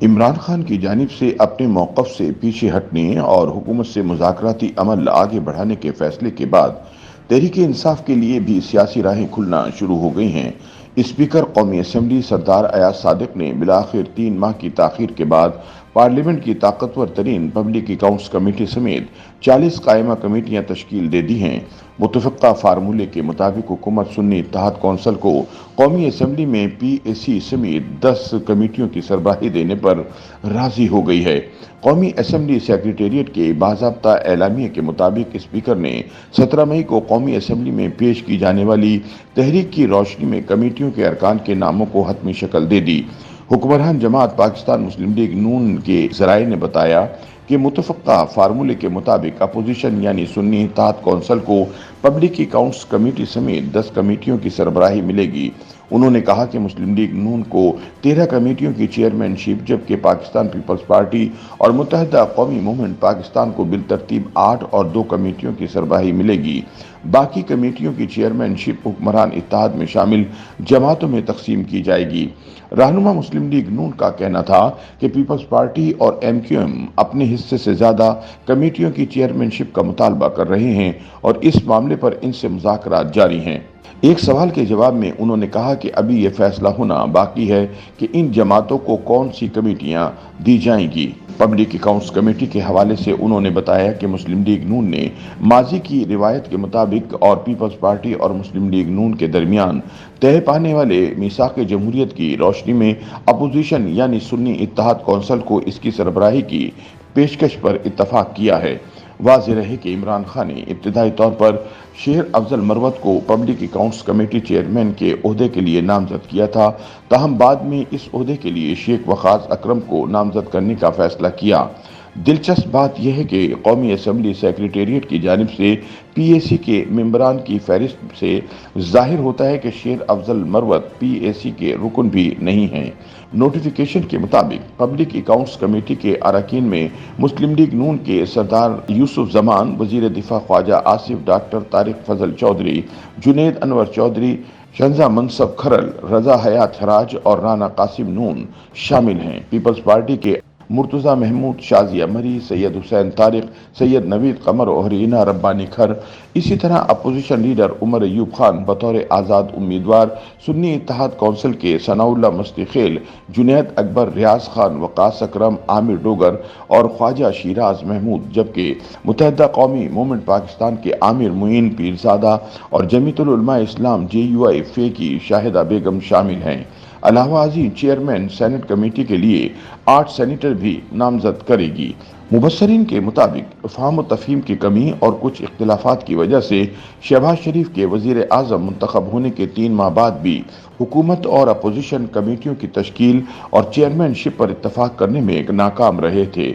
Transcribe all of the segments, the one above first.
عمران خان کی جانب سے اپنے موقف سے پیچھے ہٹنے اور حکومت سے مذاکراتی عمل آگے بڑھانے کے فیصلے کے بعد تحریک انصاف کے لیے بھی سیاسی راہیں کھلنا شروع ہو گئی ہیں۔ اسپیکر قومی اسمبلی سردار ایاز صادق نے بالآخر 3 ماہ کی تاخیر کے بعد پارلیمنٹ کی طاقتور ترین پبلک اکاؤنٹس کمیٹی سمیت 40 قائمہ کمیٹیاں تشکیل دے دی ہیں۔ متفقہ فارمولے کے مطابق حکومت سنی اتحاد کونسل کو قومی اسمبلی میں پی اے سی سمیت 10 کمیٹیوں کی سربراہی دینے پر راضی ہو گئی ہے۔ قومی اسمبلی سیکریٹریٹ کے باضابطہ اعلامیے کے مطابق اسپیکر نے 17 مئی کو قومی اسمبلی میں پیش کی جانے والی تحریک کی روشنی میں کمیٹیوں کے ارکان کے ناموں کو حتمی شکل دے دی۔ حکمران جماعت پاکستان مسلم لیگ نون کے ذرائع نے بتایا کہ متفقہ فارمولے کے مطابق اپوزیشن یعنی سنی اتحاد کونسل کو پبلک اکاؤنٹس کمیٹی سمیت 10 کمیٹیوں کی سربراہی ملے گی۔ انہوں نے کہا کہ مسلم لیگ نون کو 13 کمیٹیوں کی چیئرمین شپ جبکہ پاکستان پیپلز پارٹی اور متحدہ قومی موومنٹ پاکستان کو بالترتیب 8 اور 2 کمیٹیوں کی سربراہی ملے گی۔ باقی کمیٹیوں کی چیئرمین شپ حکمران اتحاد میں شامل جماعتوں میں تقسیم کی جائے گی۔ رہنما مسلم لیگ نون کا کہنا تھا کہ پیپلز پارٹی اور ایم کیو ایم اپنے حصے سے زیادہ کمیٹیوں کی چیئرمین شپ کا مطالبہ کر رہے ہیں اور اس معاملے پر ان سے مذاکرات جاری ہیں۔ ایک سوال کے جواب میں انہوں نے کہا کہ ابھی یہ فیصلہ ہونا باقی ہے کہ ان جماعتوں کو کون سی کمیٹیاں دی جائیں گی۔ پبلک اکاؤنٹس کمیٹی کے حوالے سے انہوں نے بتایا کہ مسلم لیگ نون نے ماضی کی روایت کے مطابق اور پیپلز پارٹی اور مسلم لیگ نون کے درمیان طے پانے والے میثاق جمہوریت کی روشنی میں اپوزیشن یعنی سنی اتحاد کونسل کو اس کی سربراہی کی پیشکش پر اتفاق کیا ہے۔ واضح رہے کہ عمران خان نے ابتدائی طور پر شیر افضل مروت کو پبلک اکاؤنٹس کمیٹی چیئرمین کے عہدے کے لیے نامزد کیا تھا، تاہم بعد میں اس عہدے کے لیے شیخ وقاص اکرم کو نامزد کرنے کا فیصلہ کیا۔ دلچسپ بات یہ ہے کہ قومی اسمبلی سیکریٹریٹ کی جانب سے پی اے سی کے ممبران کی فہرست سے ظاہر ہوتا ہے کہ شیر افضل مروت پی اے سی کے رکن بھی نہیں ہیں۔ نوٹیفیکیشن کے مطابق پبلک اکاؤنٹس کمیٹی کے اراکین میں مسلم لیگ نون کے سردار یوسف زمان، وزیر دفاع خواجہ آصف، ڈاکٹر طارق فضل چودھری، جنید انور چودھری، شنزہ منصف کھرل، رضا حیات ہراج اور رانا قاسم نون شامل ہیں۔ پیپلز پارٹی کے مرتضی محمود، شازیہ مری، سید حسین طارق، سید نوید قمر اور رینا ربانی کھر، اسی طرح اپوزیشن لیڈر عمر ایوب خان بطور آزاد امیدوار، سنی اتحاد کونسل کے ثناء اللہ مستی خیل، جنید اکبر، ریاض خان، وقاص اکرم، عامر ڈوگر اور خواجہ شیراز محمود، جبکہ متحدہ قومی موومنٹ پاکستان کے عامر معین پیرزادہ اور جمیعت العلماء اسلام جے یو آئی فے کی شاہدہ بیگم شامل ہیں۔ علاوہ ازیں چیئرمین سینٹ کمیٹی کے لیے 8 سینیٹر بھی نامزد کرے گی۔ مبصرین کے مطابق فہم و تفہیم کی کمی اور کچھ اختلافات کی وجہ سے شہباز شریف کے وزیر اعظم منتخب ہونے کے 3 ماہ بعد بھی حکومت اور اپوزیشن کمیٹیوں کی تشکیل اور چیئرمین شپ پر اتفاق کرنے میں ناکام رہے تھے۔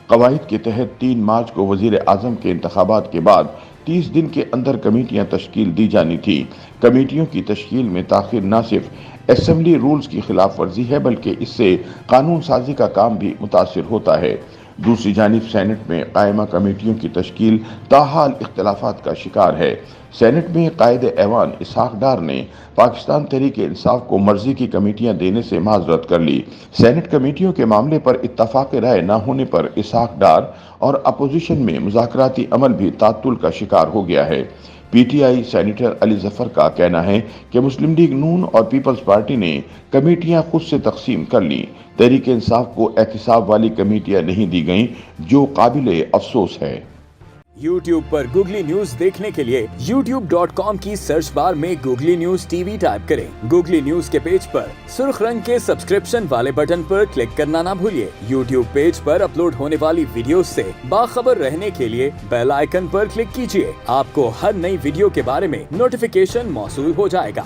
قواعد کے تحت 3 مارچ کو وزیر اعظم کے انتخابات کے بعد 30 دن کے اندر کمیٹیاں تشکیل دی جانی تھی۔ کمیٹیوں کی تشکیل میں تاخیر نہ صرف اسمبلی رولز کی خلاف ورزی ہے بلکہ اس سے قانون سازی کا کام بھی متاثر ہوتا ہے۔ دوسری جانب سینٹ میں قائمہ کمیٹیوں کی تشکیل تاحال اختلافات کا شکار ہے۔ سینٹ میں قائد ایوان اسحاق ڈار نے پاکستان تحریک انصاف کو مرضی کی کمیٹیاں دینے سے معذرت کر لی۔ سینٹ کمیٹیوں کے معاملے پر اتفاق رائے نہ ہونے پر اسحاق ڈار اور اپوزیشن میں مذاکراتی عمل بھی تعطل کا شکار ہو گیا ہے۔ P T I senator Ali Zafar کا کہنا ہے کہ مسلم لیگ نون اور پیپلز پارٹی نے کمیٹیاں خود سے تقسیم کر لیں۔ تحریک انصاف کو احتساب والی کمیٹیاں نہیں دی گئیں، جو قابل افسوس ہے۔ یوٹیوب پر گوگلی نیوز دیکھنے کے لیے youtube.com کی سرچ بار میں googly news T V type کریں۔ گوگلی نیوز کے پیج پر سرخ رنگ کے سبسکرپشن والے بٹن پر کلک کرنا نہ بھولیے۔ یوٹیوب پیج پر اپلوڈ ہونے والی ویڈیوز سے باخبر رہنے کے لیے بیل آئیکن پر کلک کیجیے۔ آپ کو ہر نئی ویڈیو کے بارے میں نوٹیفیکیشن موصول ہو جائے گا۔